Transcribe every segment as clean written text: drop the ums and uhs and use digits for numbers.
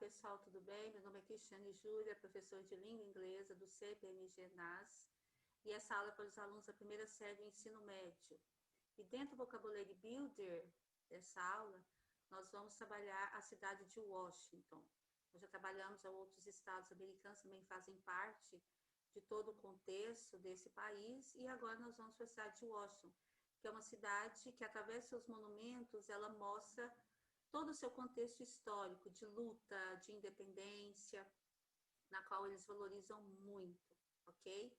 pessoal, tudo bem? Meu nome é Cristiane Júlia, professora de língua inglesa do CPMG NAS, e essa aula é para os alunos da primeira série do ensino médio. E dentro do Vocabulary Builder dessa aula, nós vamos trabalhar a cidade de Washington. Nós já trabalhamos a outros estados americanos, também fazem parte de todo o contexto desse país, e agora nós vamos para a cidade de Washington, que é uma cidade que, através de seus monumentos, ela mostra todo o seu contexto histórico de luta, de independência, na qual eles valorizam muito, ok?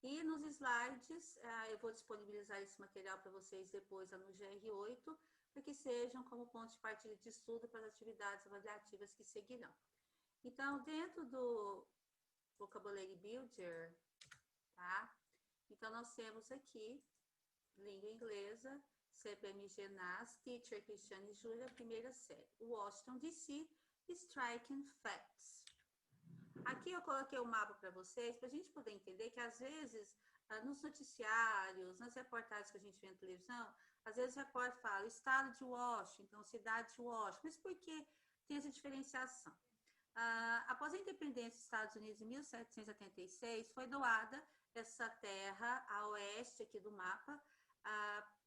E nos slides, eu vou disponibilizar esse material para vocês depois lá no GR8, para que sejam como ponto de partida de estudo para as atividades avaliativas que seguirão. Então, dentro do Vocabulary Builder, tá? Então, nós temos aqui língua inglesa, CPMG NAS, Teacher Cristiane Júlia, primeira série. Washington, D.C., Striking Facts. Aqui eu coloquei o mapa para vocês, para a gente poder entender que, às vezes, nos noticiários, nas reportagens que a gente vê na televisão, às vezes o repórter fala estado de Washington, cidade de Washington, mas por que tem essa diferenciação? Após a independência dos Estados Unidos em 1776, foi doada essa terra a oeste aqui do mapa,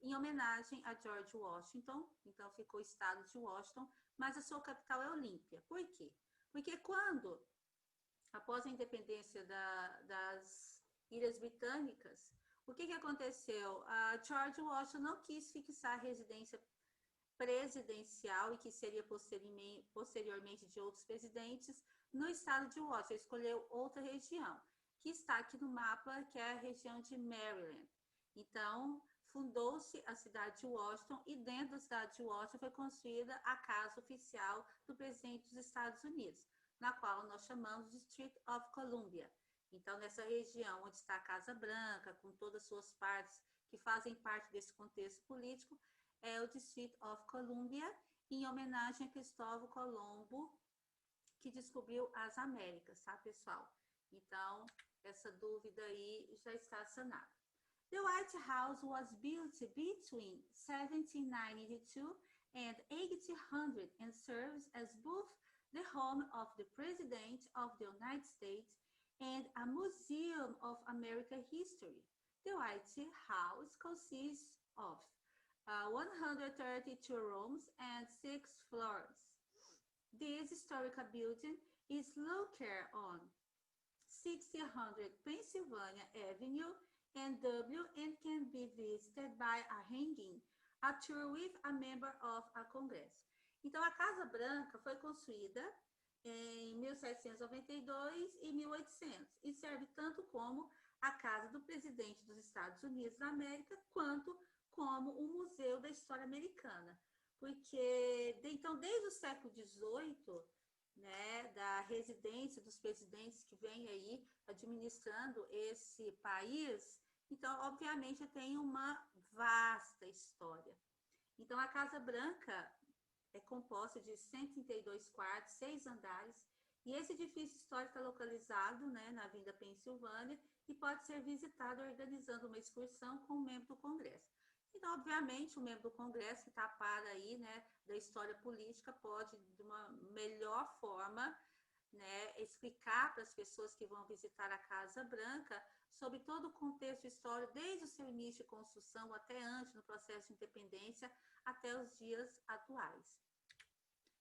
em homenagem a George Washington. Então ficou o estado de Washington, mas a sua capital é Olímpia. Por quê? Porque quando, após a independência das Ilhas Britânicas, o que aconteceu? George Washington não quis fixar a residência presidencial e que seria posteriormente de outros presidentes no estado de Washington. Ele escolheu outra região, que está aqui no mapa, que é a região de Maryland. Então, fundou-se a cidade de Washington e dentro da cidade de Washington foi construída a casa oficial do presidente dos Estados Unidos, na qual nós chamamos de District of Columbia. Então, nessa região onde está a Casa Branca, com todas as suas partes que fazem parte desse contexto político, é o District of Columbia, em homenagem a Cristóvão Colombo, que descobriu as Américas, tá, pessoal? Então, essa dúvida aí já está sanada. The White House was built between 1792 and 1800 and serves as both the home of the President of the United States and a museum of American history. The White House consists of 132 rooms and 6 floors. This historical building is located on 1600 Pennsylvania Avenue in Dublin and can be visited by hanging a tour with a member of a Congress. Então, a Casa Branca foi construída em 1792 e 1800 e serve tanto como a casa do presidente dos Estados Unidos da América, quanto como o Museu da História Americana. Porque, então, desde o século XVIII, né, da residência dos presidentes que vêm aí administrando esse país, então, obviamente, tem uma vasta história. Então, a Casa Branca é composta de 132 quartos, 6 andares, e esse edifício histórico está localizado, né, na Avenida Pensilvânia e pode ser visitado organizando uma excursão com um membro do Congresso. Então, obviamente, o membro do Congresso que está a par aí, né, da história política pode, de uma melhor forma, né, explicar para as pessoas que vão visitar a Casa Branca sobre todo o contexto histórico, desde o seu início de construção até antes, no processo de independência, até os dias atuais.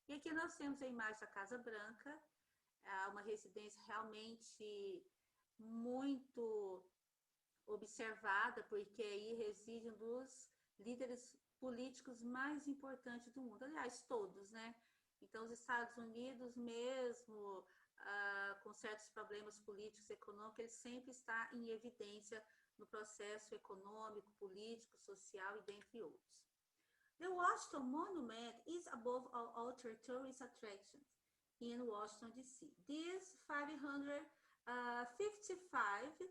E aqui nós temos a imagem da Casa Branca, uma residência realmente muito observada, porque aí reside um dos líderes políticos mais importantes do mundo. Aliás, todos, né? Então, os Estados Unidos mesmo, com certos problemas políticos e econômicos, ele sempre está em evidência no processo econômico, político, social e dentre outros. The Washington Monument is above all other tourist attractions in Washington, D.C. This 555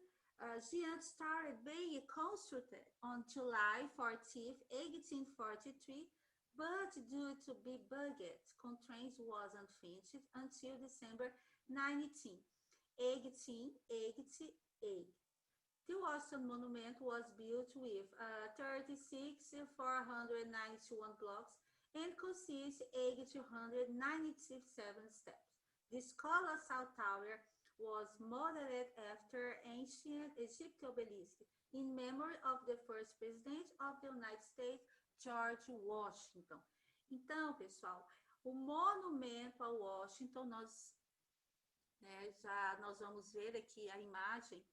giant started being constructed on July 14, 1843, but due to big budget constraints wasn't finished until December 19, 1888. The Washington Monument was built with 36,491 blocks and consists 897 steps. This colossal tower was modeled after ancient Egyptian obelisk in memory of the first president of the United States, George Washington. Então, pessoal, o monumento ao Washington, nós vamos ver aqui a imagem,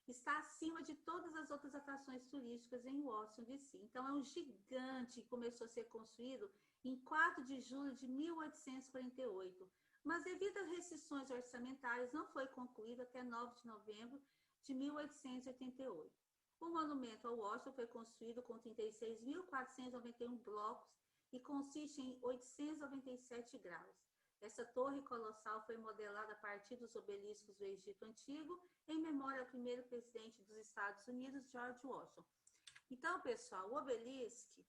está acima de todas as outras atrações turísticas em Washington, D.C. Então, é um gigante que começou a ser construído em 4 de julho de 1848, mas devido às restrições orçamentárias, não foi concluído até 9 de novembro de 1888. O monumento ao Washington foi construído com 36.491 blocos e consiste em 897 graus. Essa torre colossal foi modelada a partir dos obeliscos do Egito Antigo, em memória ao primeiro presidente dos Estados Unidos, George Washington. Então, pessoal, o obelisco,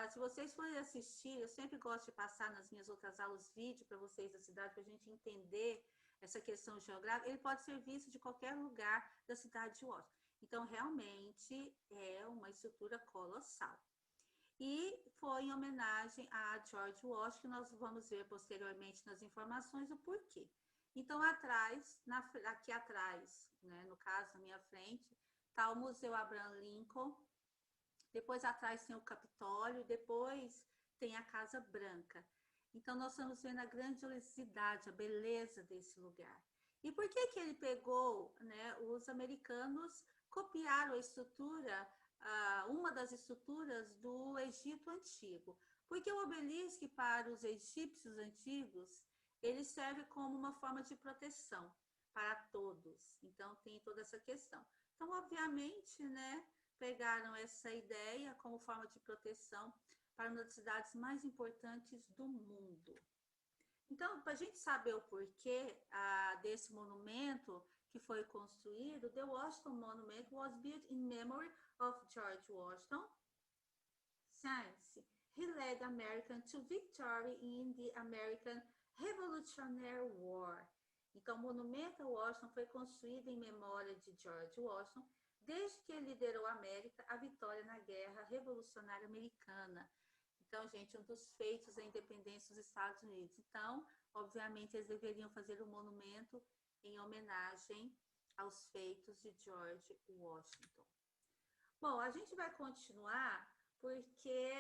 se vocês forem assistir, eu sempre gosto de passar nas minhas outras aulas vídeo para vocês da cidade, para a gente entender essa questão geográfica. Ele pode ser visto de qualquer lugar da cidade de Washington. Então, realmente, é uma estrutura colossal. E foi em homenagem a George Washington, que nós vamos ver posteriormente nas informações o porquê. Então, aqui atrás, né, no caso, na minha frente, está o Museu Abraham Lincoln, depois atrás tem o Capitólio, depois tem a Casa Branca. Então, nós estamos vendo a grandiosidade, a beleza desse lugar. E por que ele pegou, né, os americanos copiaram a estrutura, uma das estruturas do Egito Antigo? Porque o obelisco, para os egípcios antigos, ele serve como uma forma de proteção para todos. Então, tem toda essa questão. Então, obviamente, né, pegaram essa ideia como forma de proteção para uma das cidades mais importantes do mundo. Então, para a gente saber o porquê desse monumento que foi construído, the Washington Monument was built in memory of George Washington, since he led America to victory in the American Revolutionary War. Então, o monumento a Washington foi construído em memória de George Washington, desde que ele liderou a América à vitória na Guerra Revolucionária Americana. Então, gente, um dos feitos da independência dos Estados Unidos. Então, obviamente, eles deveriam fazer um monumento em homenagem aos feitos de George Washington. Bom, a gente vai continuar porque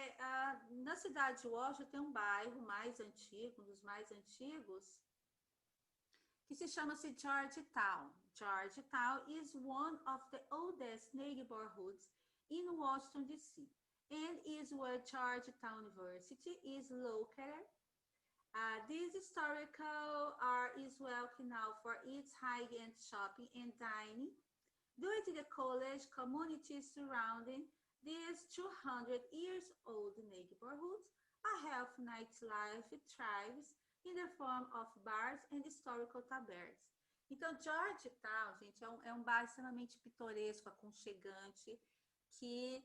na cidade de Washington tem um bairro mais antigo, um dos mais antigos, que se chama-se Georgetown. Georgetown is one of the oldest neighborhoods in Washington, D.C., and is where Georgetown University is located. This historical area is well known for its high-end shopping and dining. Due to the college community surrounding these 200-year-old neighborhoods, a healthy nightlife thrives in the form of bars and historical taverns. Então, Georgetown, gente, é um bairro extremamente pitoresco, aconchegante, que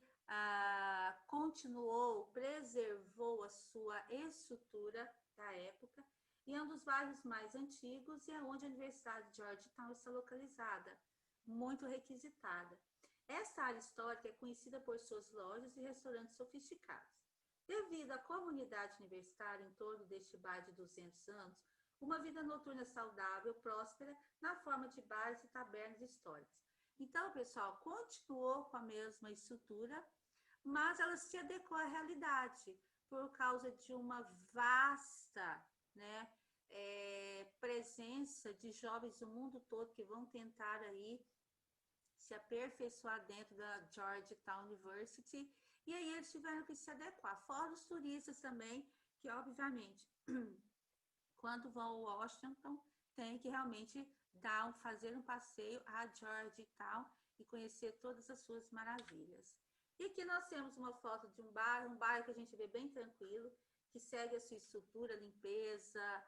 continuou, preservou a sua estrutura da época, e é um dos bairros mais antigos e é onde a Universidade de Georgetown está localizada, muito requisitada. Essa área histórica é conhecida por suas lojas e restaurantes sofisticados. Devido à comunidade universitária em torno deste bairro de 200 anos, uma vida noturna saudável, próspera, na forma de bares e tabernas históricas. Então, pessoal, continuou com a mesma estrutura, mas ela se adequou à realidade, por causa de uma vasta, né, presença de jovens do mundo todo que vão tentar aí se aperfeiçoar dentro da Georgetown University, e aí eles tiveram que se adequar, fora os turistas também, que obviamente, quando vão ao Washington, tem que realmente fazer um passeio a Georgetown e conhecer todas as suas maravilhas. E aqui nós temos uma foto de um bairro que a gente vê bem tranquilo, que segue a sua estrutura, limpeza,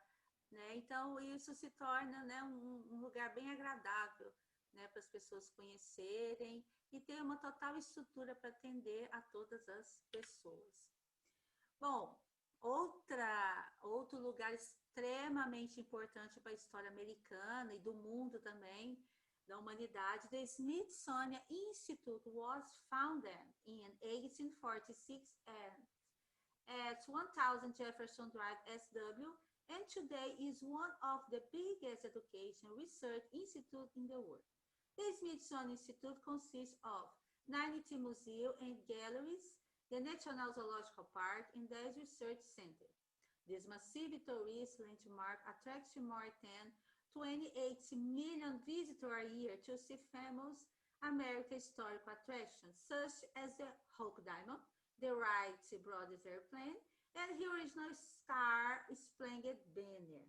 né? Então, isso se torna, né, um lugar bem agradável, né, para as pessoas conhecerem e ter uma total estrutura para atender a todas as pessoas. Bom, outro lugar extremamente importante para a história americana e do mundo também, da humanidade, the Smithsonian Institute was founded in 1846 at 1000 Jefferson Drive, SW, and today is one of the biggest education research institutes in the world. The Smithsonian Institute consists of 90 museums and galleries, the National Zoological Park, and the Research Center. This massive tourist landmark attracts more than 28 million visitors a year to see famous American historical attractions, such as the Hope Diamond, the Wright Brothers airplane, and the original Star Spangled Banner.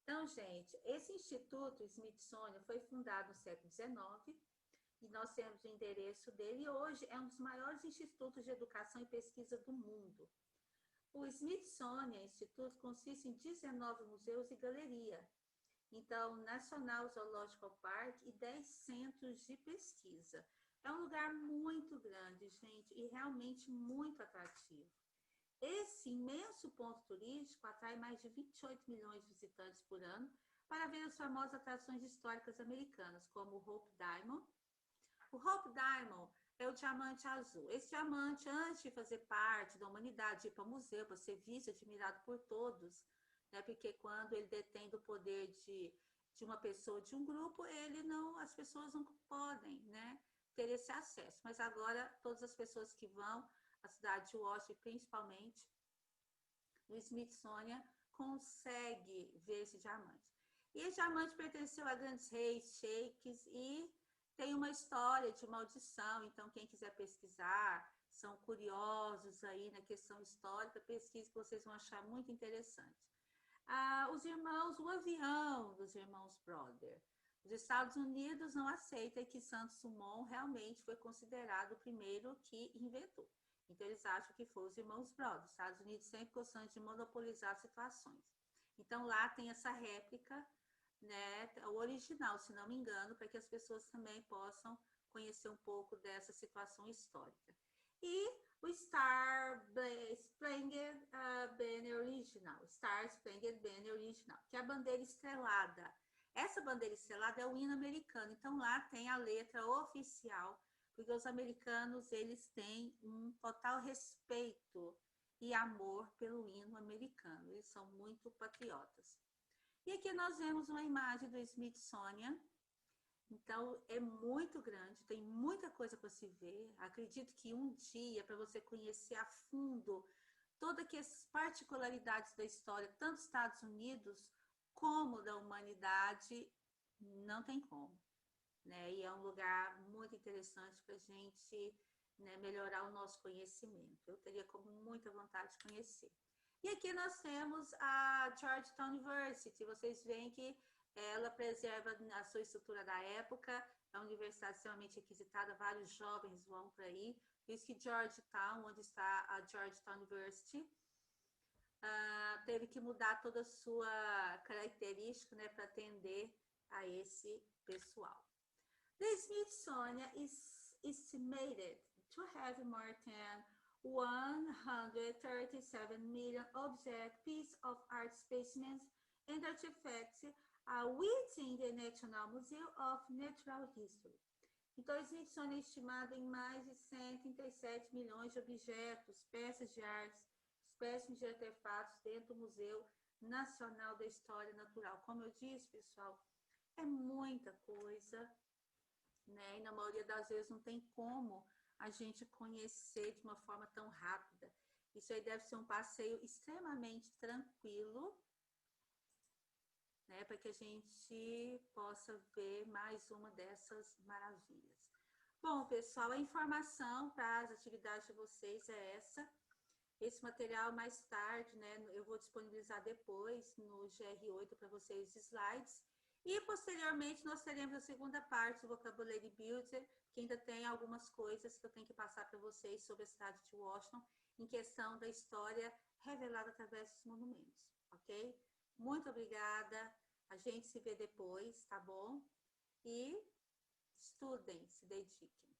Então, gente, esse Instituto Smithsonian foi fundado no século XIX e nós temos o endereço dele e hoje é um dos maiores institutos de educação e pesquisa do mundo. O Smithsonian Institute consiste em 19 museus e galeria, então, National Zoological Park e 10 centros de pesquisa. É um lugar muito grande, gente, e realmente muito atrativo. Esse imenso ponto turístico atrai mais de 28 milhões de visitantes por ano para ver as famosas atrações históricas americanas, como o Hope Diamond. O Hope Diamond é o diamante azul. Esse diamante, antes de fazer parte da humanidade, ir para o museu, para ser visto e admirado por todos, né, porque quando ele detém do poder de uma pessoa, de um grupo, as pessoas não podem, né, ter esse acesso. Mas agora, todas as pessoas que vão, a cidade de Washington, principalmente, no Smithsonian, consegue ver esse diamante. E esse diamante pertenceu a grandes reis, sheiks, e tem uma história de maldição. Então, quem quiser pesquisar, são curiosos aí na questão histórica, pesquise que vocês vão achar muito interessante. O avião dos irmãos Brother. Os Estados Unidos não aceitam que Santos Dumont realmente foi considerado o primeiro que inventou. Então, eles acham que foi os irmãos Brother. Os Estados Unidos sempre gostando de monopolizar situações. Então, lá tem essa réplica, né, o original, se não me engano, para que as pessoas também possam conhecer um pouco dessa situação histórica. E o Star Spangled Banner original, Star Spangled Banner original, que é a bandeira estrelada. Essa bandeira estrelada é o hino americano, então lá tem a letra oficial, porque os americanos, eles têm um total respeito e amor pelo hino americano, eles são muito patriotas. E aqui nós vemos uma imagem do Smithsonian. Então, é muito grande, tem muita coisa para se ver. Acredito que um dia, para você conhecer a fundo todas as particularidades da história, tanto dos Estados Unidos como da humanidade, não tem como, né? E é um lugar muito interessante para a gente, né, melhorar o nosso conhecimento. Eu teria muita vontade de conhecer. E aqui nós temos a Georgetown University. Vocês veem que ela preserva a sua estrutura da época, é uma universidade extremamente requisitada, vários jovens vão para aí. Por isso que Georgetown, onde está a Georgetown University, teve que mudar toda a sua característica, né, para atender a esse pessoal. The Smithsonian is estimated to have more than 137 million object, pieces of art specimens, and artifacts within the National Museum of Natural History. Então, o Smithsonian é estimado em mais de 137 milhões de objetos, peças de arte, espécimes de artefatos dentro do Museu Nacional da História Natural. Como eu disse, pessoal, é muita coisa, né? E na maioria das vezes não tem como a gente conhecer de uma forma tão rápida. Isso aí deve ser um passeio extremamente tranquilo, né, para que a gente possa ver mais uma dessas maravilhas. Bom, pessoal, a informação para as atividades de vocês é essa. Esse material mais tarde, né, eu vou disponibilizar depois no GR8 para vocês os slides. E posteriormente nós teremos a segunda parte do Vocabulary Builder, que ainda tem algumas coisas que eu tenho que passar para vocês sobre a cidade de Washington, em questão da história revelada através dos monumentos, ok? Muito obrigada, a gente se vê depois, tá bom? E estudem, se dediquem.